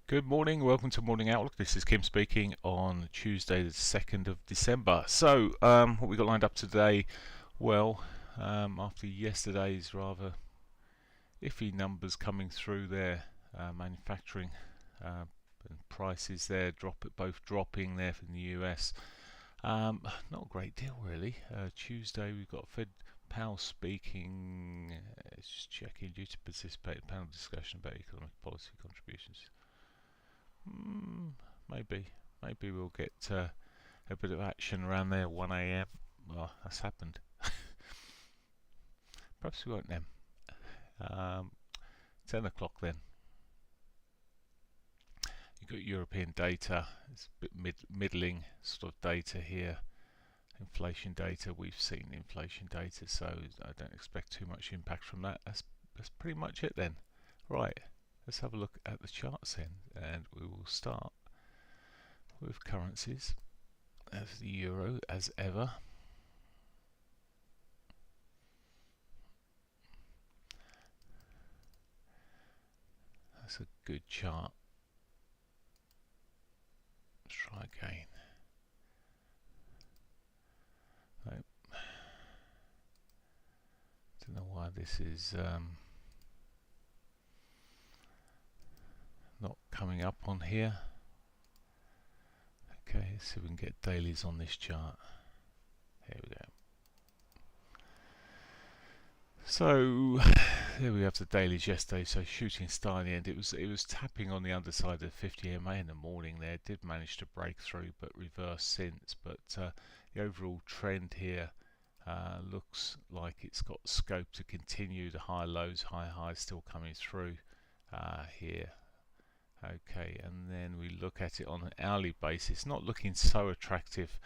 Good morning, welcome to Morning Outlook. This is Kim speaking on Tuesday the 2nd of December. So, what we got lined up today? Well, after yesterday's rather iffy numbers coming through there, manufacturing and prices there both dropping there from the US. Not a great deal really. Tuesday we've got Fed Powell speaking, just checking, due to participate in panel discussion about economic policy contributions. Maybe we'll get a bit of action around there, 1 a.m. Well, that's happened. Perhaps we won't then. 10 o'clock then. You've got European data. It's a bit middling sort of data here. Inflation data. We've seen inflation data, so I don't expect too much impact from that. That's pretty much it then. Right. Let's have a look at the charts then, and we will start with currencies as the euro as ever. That's a good chart. Let's try again. Nope. Don't know why this is not coming up on here. Okay, let's see if we can get dailies on this chart. Here we go. So there we have the dailies yesterday. So shooting star in the end. It was tapping on the underside of 50 EMA in the morning there. It did manage to break through, but reversed since. But the overall trend here looks like it's got scope to continue. The high lows, high highs still coming through here. Okay, and then we look at it on an hourly basis, not looking so attractive.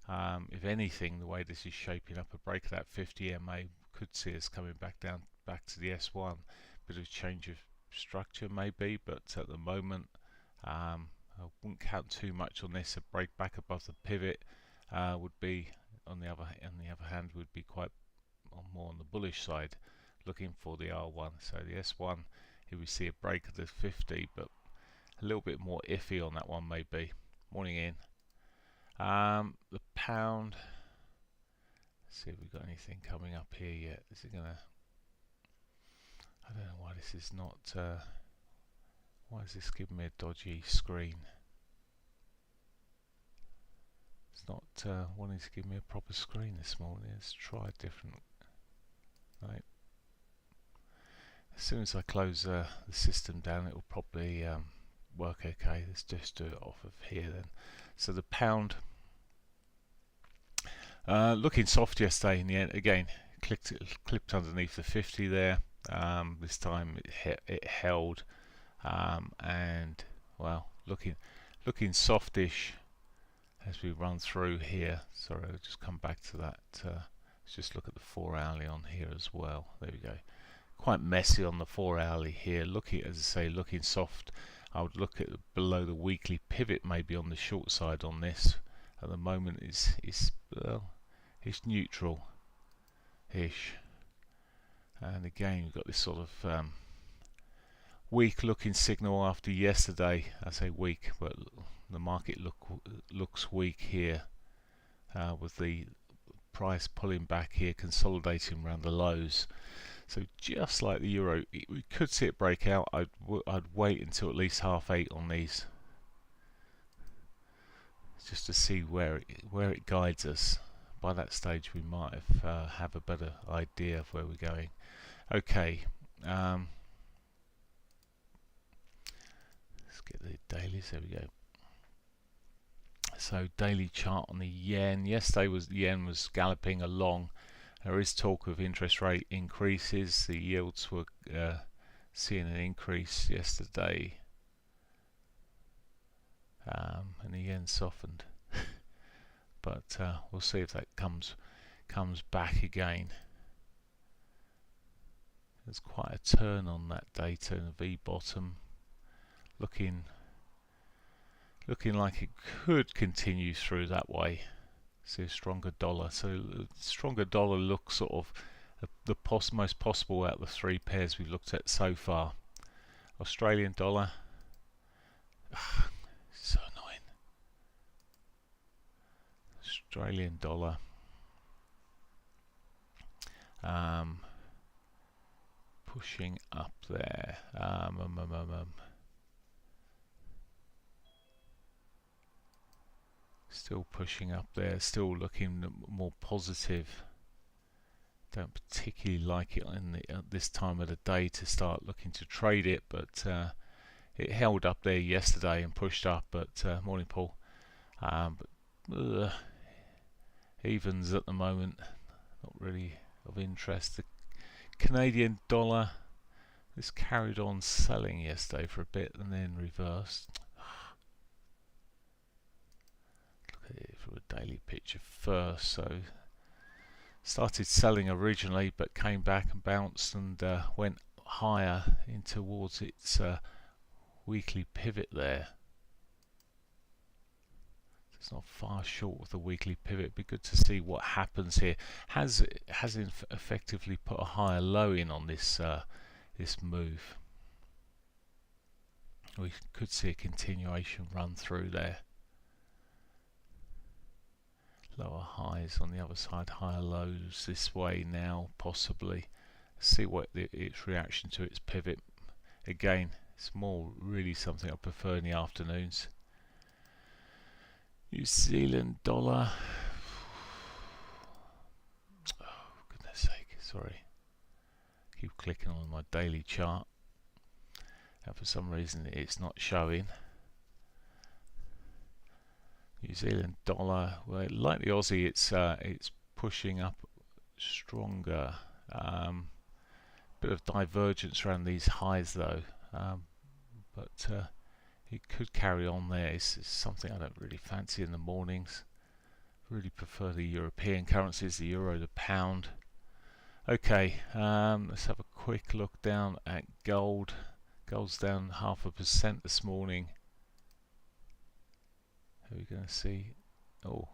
If anything, the way this is shaping up, a break of that 50 EMA could see us coming back to the S1. Bit of change of structure maybe, but at the moment I wouldn't count too much on this. A break back above the pivot would be, on the other hand, would be quite more on the bullish side, looking for the R1. So the S1, here we see a break of the 50, but a little bit more iffy on that one maybe. Morning in. The pound. Let's see if we've got anything coming up here yet. Is it gonna? I don't know why this is not. Why is this giving me a dodgy screen? It's not wanting to give me a proper screen this morning. Let's try a different. Right. As soon as I close the system down, it will probably work okay. Let's just do it off of here then. So the pound looking soft yesterday in the end. Again, clipped underneath the 50 there. This time it held, and well, looking softish as we run through here. Sorry, I'll just come back to that. Let's just look at the 4 hourly on here as well. There we go. Quite messy on the 4 hourly here. Looking, as I say, looking soft. I would look at below the weekly pivot maybe on the short side on this. At the moment it's neutral ish, and again we've got this sort of weak looking signal after yesterday. I say weak, but the market looks weak here, with the price pulling back here, consolidating around the lows. So just like the euro, we could see it break out. I'd wait until at least 8:30 on these, just to see where it guides us. By that stage, we might have a better idea of where we're going. Okay, let's get the dailies. There we go. So daily chart on the yen. Yesterday the yen was galloping along. There is talk of interest rate increases. The yields were seeing an increase yesterday, and the yen softened. But we'll see if that comes back again. There's quite a turn on that data in the V bottom, looking like it could continue through that way. See a stronger dollar. So stronger dollar looks sort of the most possible out of the 3 pairs we've looked at so far. Australian dollar So annoying. Australian dollar. Pushing up there. Still pushing up there. Still looking more positive. Don't particularly like it at this time of the day to start looking to trade it, but it held up there yesterday and pushed up. But morning, Paul. Evens at the moment, not really of interest. The Canadian dollar, this carried on selling yesterday for a bit and then reversed. Look at it from a daily picture first. So started selling originally, but came back and bounced and went higher in towards its weekly pivot there. It's not far short of the weekly pivot. It'd be good to see what happens here. Has effectively put a higher low in on this this move. We could see a continuation run through there. Lower highs on the other side, higher lows this way now, possibly. See what its reaction to its pivot. Again, it's more really something I prefer in the afternoons. New Zealand dollar. Oh, goodness sake, sorry. Keep clicking on my daily chart. And for some reason it's not showing. New Zealand dollar, well, like the Aussie, it's pushing up stronger. Bit of divergence around these highs though, but it could carry on there. It's something I don't really fancy in the mornings. Really prefer the European currencies, the euro, the pound. Okay, let's have a quick look down at gold. Gold's down 0.5% this morning. Are we going to see? Oh,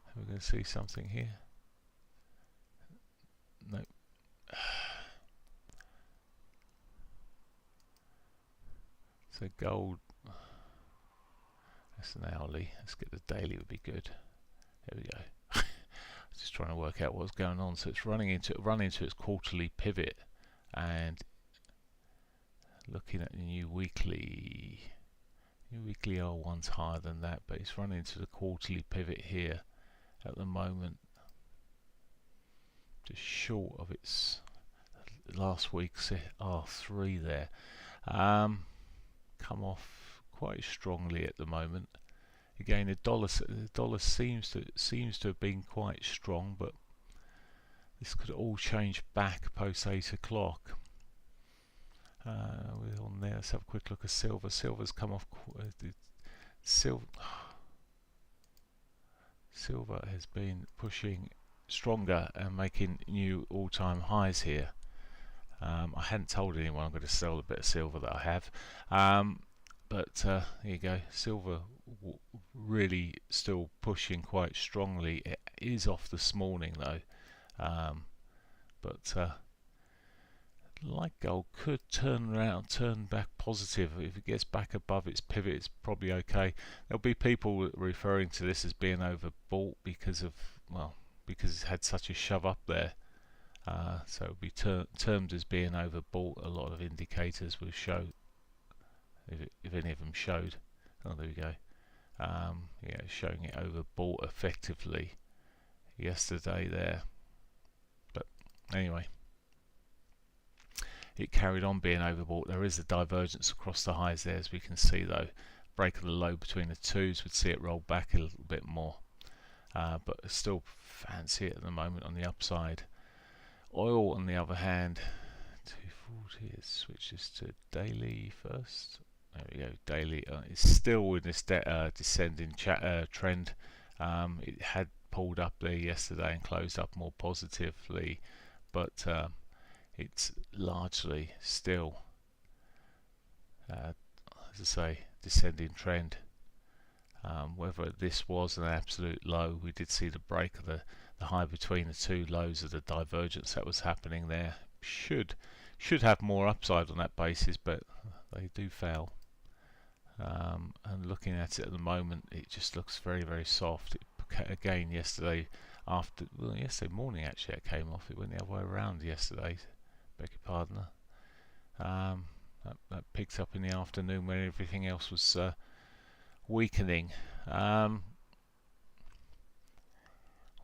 are we going to see something here? No. So gold. That's an hourly. Let's get the daily. Would be good. There we go. Just trying to work out what's going on. So it's running into its quarterly pivot, and looking at the new weekly. New weekly R1's higher than that, but it's running into the quarterly pivot here at the moment. Just short of its last week's R3 there. Come off quite strongly at the moment. Again, the dollar seems to have been quite strong, but this could all change back post 8 o'clock. We're on there. Let's have a quick look at silver. Silver's come off. Silver has been pushing stronger and making new all-time highs here. I hadn't told anyone I'm going to sell the bit of silver that I have, but there you go. Silver really still pushing quite strongly. It is off this morning though, but like gold could turn back positive. If it gets back above its pivot, it's probably okay. There'll be people referring to this as being overbought because it's had such a shove up there. So it'll be termed as being overbought. A lot of indicators will show, if any of them showed. Oh, there we go. Yeah, showing it overbought effectively yesterday there. But anyway, it carried on being overbought. There is a divergence across the highs there, as we can see though. Break of the low between the twos would see it roll back a little bit more, but still fancy it at the moment on the upside. Oil on the other hand, 240, it switches to daily first. There we go, daily. It's still in this descending trend. It had pulled up there yesterday and closed up more positively, but it's largely still, as I say, descending trend. Whether this was an absolute low, we did see the break of the high between the two lows of the divergence that was happening there. Should have more upside on that basis, but they do fail. And looking at it at the moment, it just looks very soft. Again, yesterday morning actually it came off. It went the other way around yesterday. Beg your pardon. That picked up in the afternoon when everything else was weakening.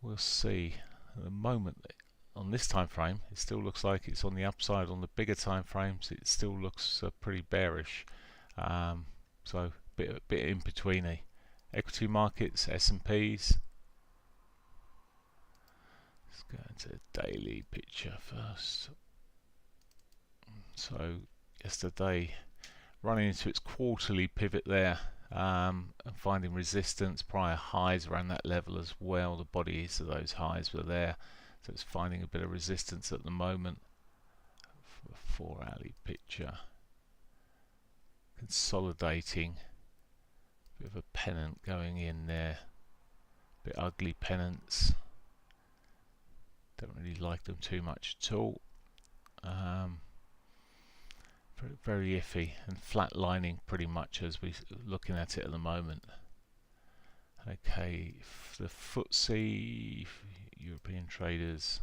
We'll see. At the moment, on this time frame, it still looks like it's on the upside. On the bigger time frames, it still looks pretty bearish. So bit in between. Equity markets, S&Ps. Let's go into the daily picture first. So yesterday, running into its quarterly pivot there, and finding resistance. Prior highs around that level as well. The bodies of those highs were there, so it's finding a bit of resistance at the moment. For a 4-hourly picture, consolidating, bit of a pennant going in there, bit ugly pennants, don't really like them too much at all. Very iffy and flatlining pretty much as we're looking at it at the moment. Okay, the FTSE, European traders,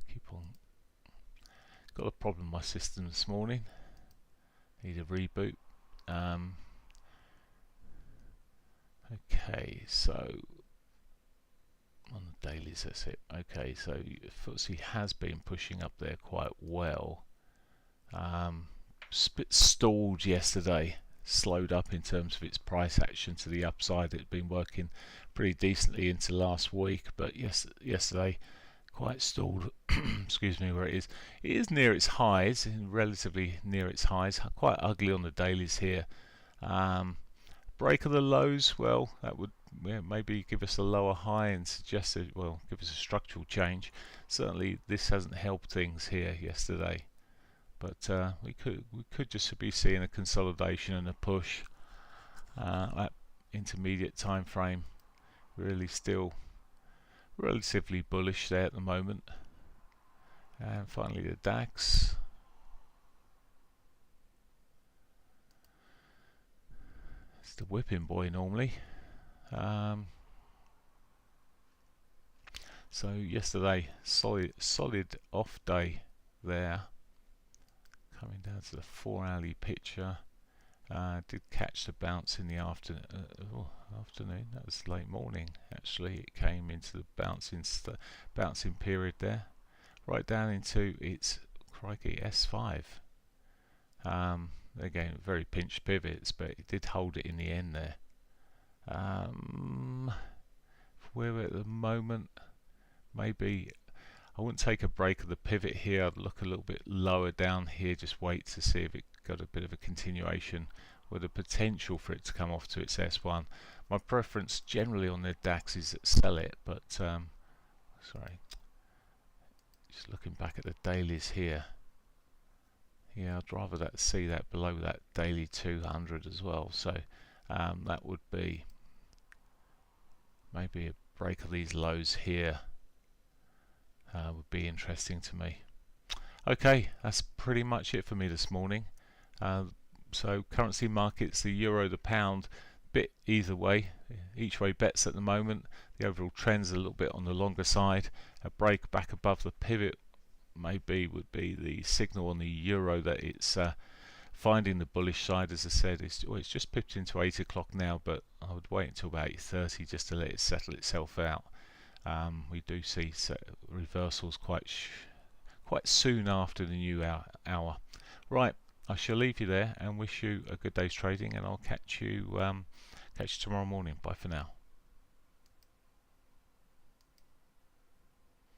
keep on. Got a problem with my system this morning. Need a reboot. Okay, so on the dailies, that's it. Okay, so FTSE has been pushing up there quite well. Bit stalled yesterday, slowed up in terms of its price action to the upside. It's been working pretty decently into last week, but yesterday quite stalled. Excuse me, where it is. It is near its highs, relatively near its highs. Quite ugly on the dailies here. Break of the lows, well, that would maybe give us a lower high and suggest that, well, give us a structural change. Certainly this hasn't helped things here yesterday, but we could just be seeing a consolidation and a push. That intermediate time frame really still relatively bullish there at the moment. And finally the DAX. It's the whipping boy normally. So yesterday, solid off day there. Coming down to the 4-hourly picture. Did catch the bounce in the afternoon. That was late morning. Actually, it came into the bouncing period there, right down into its crikey S5. Again, very pinched pivots, but it did hold it in the end there. Where we're at the moment, maybe I wouldn't take a break of the pivot here. I'd look a little bit lower down here, just wait to see if it got a bit of a continuation with the potential for it to come off to its S1. My preference generally on the DAX is sell it, but sorry, just looking back at the dailies here. Yeah, I'd rather see that below that daily 200 as well. So that would be maybe a break of these lows here. Would be interesting to me. Okay, that's pretty much it for me this morning. So currency markets, the euro, the pound, bit either way, each way bets at the moment. The overall trend's a little bit on the longer side. A break back above the pivot maybe would be the signal on the euro that it's finding the bullish side. As I said, it's just pipped into 8 o'clock now, but I would wait until about 8:30 just to let it settle itself out. We do see reversals quite soon after the new hour. Right, I shall leave you there and wish you a good day's trading, and I'll catch you tomorrow morning. Bye for now.